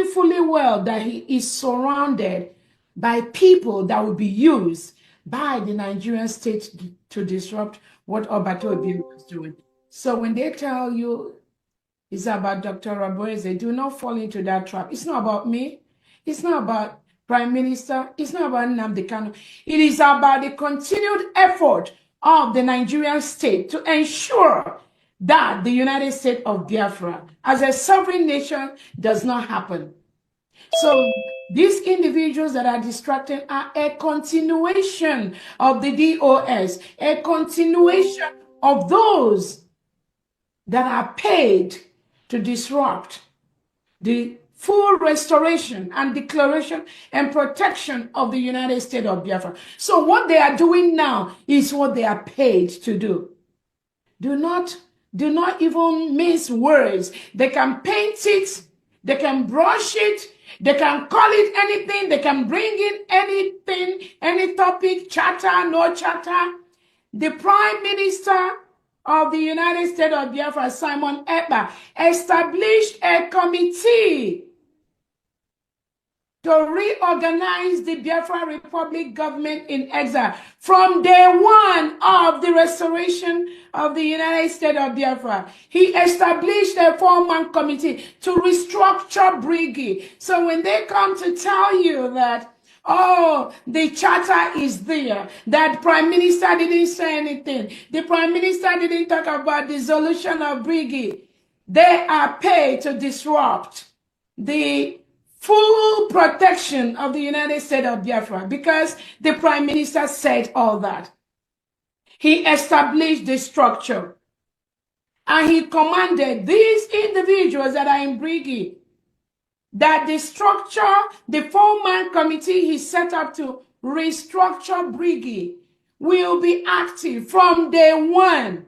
knowing fully well that he is surrounded by people that will be used by the Nigerian state to disrupt what Obato Obi was doing. So when they tell you it's about Dr. Raboeze, do not fall into that trap. It's not about me. It's not about Prime Minister. It's not about Nnamdi Kanu. It is about the continued effort of the Nigerian state to ensure that the United States of Biafra, as a sovereign nation, does not happen. So these individuals that are distracted are a continuation of the DOS, a continuation of those that are paid to disrupt the full restoration and declaration and protection of the United States of Biafra. So what they are doing now is what they are paid to do. Do not even mince words. They can paint it, they can brush it, they can call it anything, they can bring in anything, any topic, chatter, no chatter. The Prime Minister of the United States of Biafra, Simon Ekpa, established a committee to reorganize the Biafra Republic government in exile from day one of the restoration of the United States of Biafra. He established a 4-man committee to restructure Briggy. So when they come to tell you that, oh, the charter is there, that Prime Minister didn't say anything, the Prime Minister didn't talk about the dissolution of Briggy, they are paid to disrupt the full protection of the United States of Biafra because the Prime Minister said all that. He established the structure and he commanded these individuals that are in Briggy that the structure, the 4-man committee he set up to restructure Briggy will be active from day one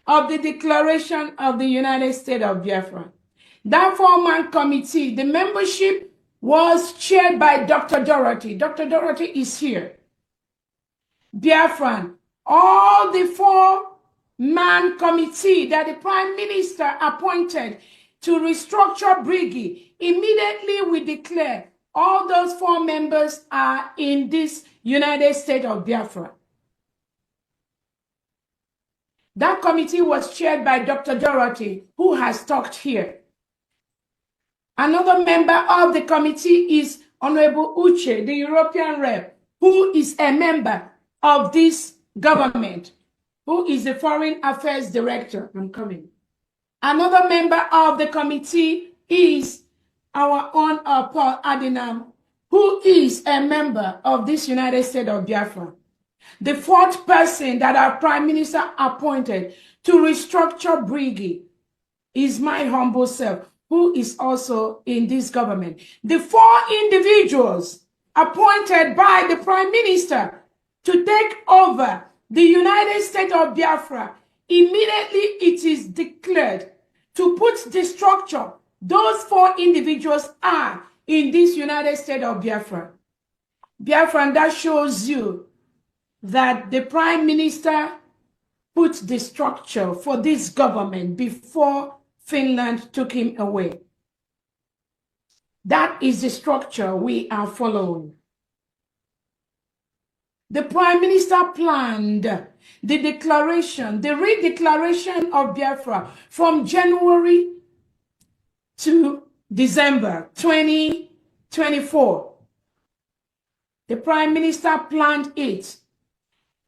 of the declaration of the United States of Biafra. That 4-man committee, the membership was chaired by Dr. Dorothy. Dr. Dorothy is here. Biafran, all the 4-man committee that the Prime Minister appointed to restructure Briggy, immediately we declare all those 4 members are in this United States of Biafra. That committee was chaired by Dr. Dorothy, who has talked here. Another member of the committee is Honorable Uche, the European rep, who is a member of this government, who is the Foreign Affairs Director. I'm coming. Another member of the committee is our own Paul Adinam, who is a member of this United States of Biafra. The 4th person that our Prime Minister appointed to restructure Briggy is my humble self, who is also in this government. The 4 individuals appointed by the Prime Minister to take over the United States of Biafra, immediately it is declared to put the structure. Those 4 individuals are in this United States of Biafra. Biafra, and that shows you that the Prime Minister put the structure for this government before Finland took him away. That is the structure we are following. The Prime Minister planned the declaration, the redeclaration of Biafra from January to December 2024. The Prime Minister planned it.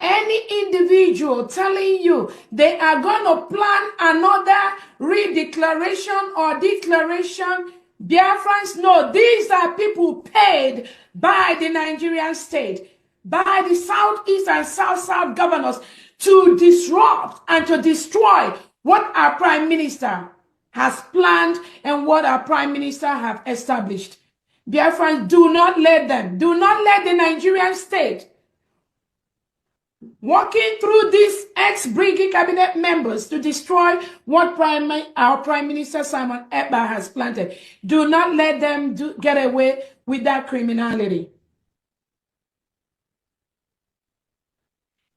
Any individual telling you they are going to plan another redeclaration or declaration, Biafrans know these are people paid by the Nigerian state, by the Southeast and South governors to disrupt and to destroy what our Prime Minister has planned and what our Prime Minister have established. Biafrans, do not let them, do not let the Nigerian state working through these ex-Briggy cabinet members to destroy what our Prime Minister Simon Ekpa has planted. Do not let them get away with that criminality.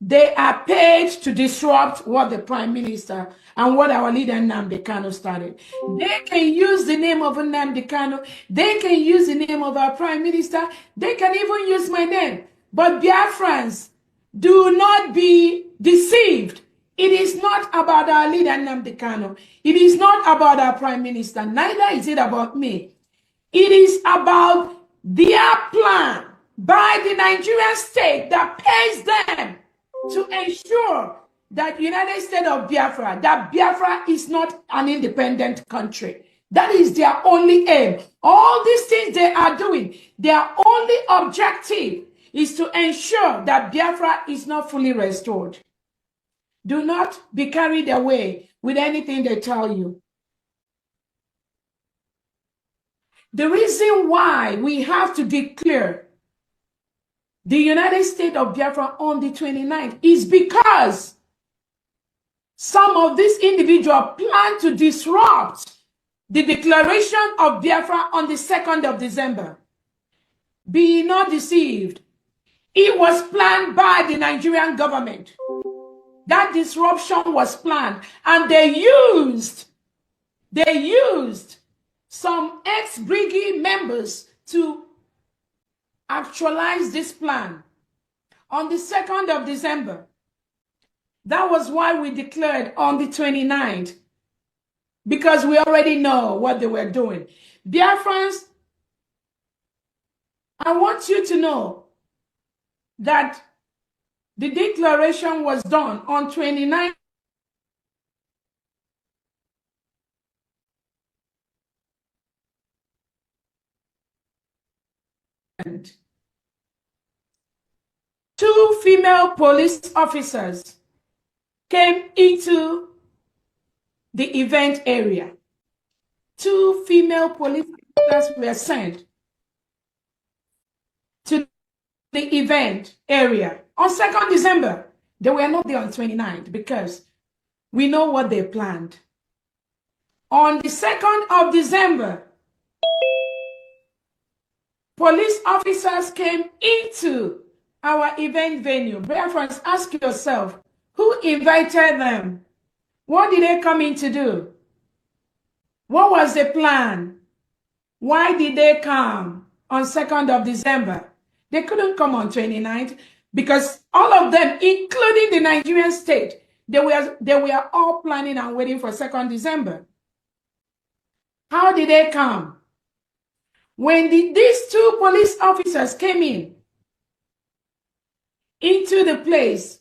They are paid to disrupt what the Prime Minister and what our leader Nnamdi Kanu started. They can use the name of Nnamdi Kanu. They can use the name of our Prime Minister. They can even use my name. But Biafrans, do not be deceived. It is not about our leader Nnamdi Kanu. It is not about our Prime Minister. Neither is it about me. It is about their plan by the Nigerian state that pays them to ensure that United States of Biafra, that Biafra is not an independent country. That is their only aim. All these things they are doing, their only objective is to ensure that Biafra is not fully restored. Do not be carried away with anything they tell you. The reason why we have to declare the United States of Biafra on the 29th is because some of these individuals plan to disrupt the declaration of Biafra on the 2nd of December. Be not deceived. It was planned by the Nigerian government. That disruption was planned, and they used some ex-Brigade members to actualize this plan on the 2nd of December. That was why we declared on the 29th, because we already know what they were doing. Dear friends, I want you to know that the declaration was done on 29th. Two female police officers came into the event area. Two female police officers were sent to the event area on 2nd December. They were not there on 29th because we know what they planned. On the 2nd of December, police officers came into our event venue. Dear friends, ask yourself, who invited them? What did they come in to do? What was the plan? Why did they come on 2nd of December? They couldn't come on 29th because all of them, including the Nigerian state, they were all planning and waiting for 2nd December. How did they come? When these two police officers came into the place,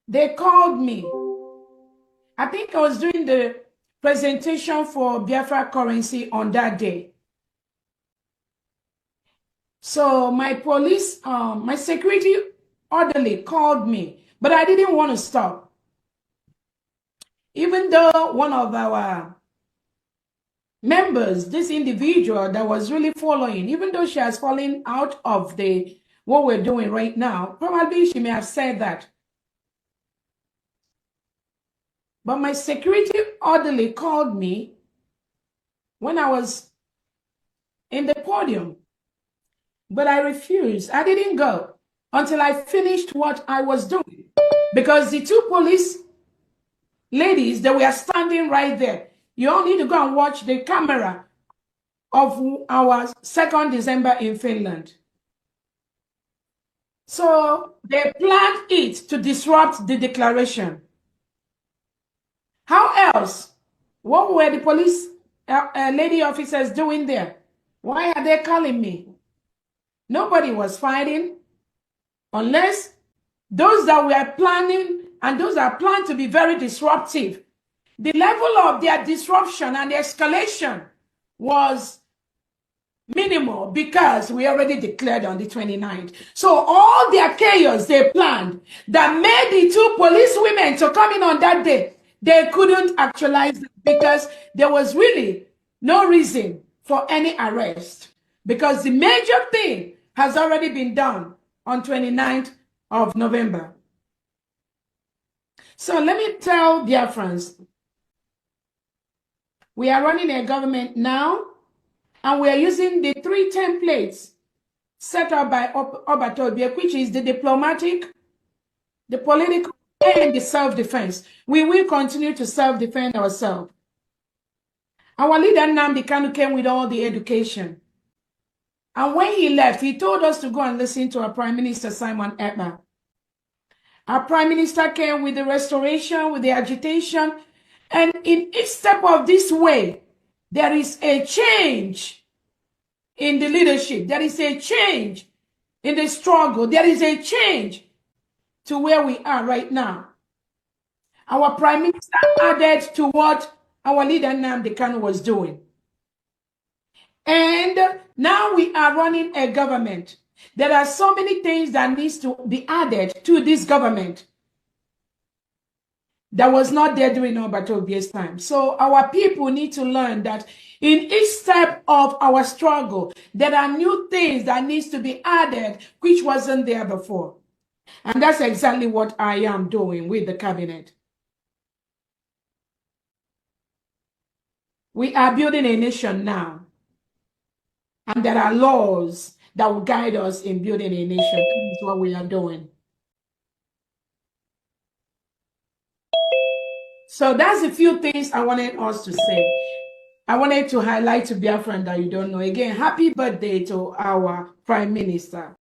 they called me. I think I was doing the presentation for Biafra currency on that day. So my police, my security orderly called me, but I didn't want to stop. Even though one of our members, this individual that was really following, even though she has fallen out of what we're doing right now, probably she may have said that. But my security orderly called me when I was in the podium, but I refused. I didn't go until I finished what I was doing, because the two police ladies, they were standing right there. You all need to go and watch the camera of our 2nd December in Finland. So they planned it to disrupt the declaration. How else? What were the police lady officers doing there? Why are they calling me? Nobody was fighting, unless those that were planning and those that planned to be very disruptive. The level of their disruption and the escalation was minimal because we already declared on the 29th. So all their chaos they planned that made the two police women to come in on that day, they couldn't actualize it because there was really no reason for any arrest, because the major thing has already been done on 29th of November. So let me tell dear friends, we are running a government now, and we are using the 3 templates set up by Obatobie, which is the diplomatic, the political, and the self-defense. We will continue to self-defend ourselves. Our leader Nnamdi Kanu came with all the education. And when he left, he told us to go and listen to our Prime Minister Simon Ekpa. Our Prime Minister came with the restoration, with the agitation. And in each step of this way, there is a change in the leadership. There is a change in the struggle. There is a change to where we are right now. Our Prime Minister added to what our leader Nnamdi Kanu was doing. And now we are running a government. There are so many things that needs to be added to this government that was not there during Obatobie's time. So our people need to learn that in each step of our struggle, there are new things that needs to be added, which wasn't there before. And that's exactly what I am doing with the cabinet. We are building a nation now. And there are laws that will guide us in building a nation. That is what we are doing. So that's a few things I wanted us to say. I wanted to highlight to Biafran that you don't know. Again, happy birthday to our Prime Minister.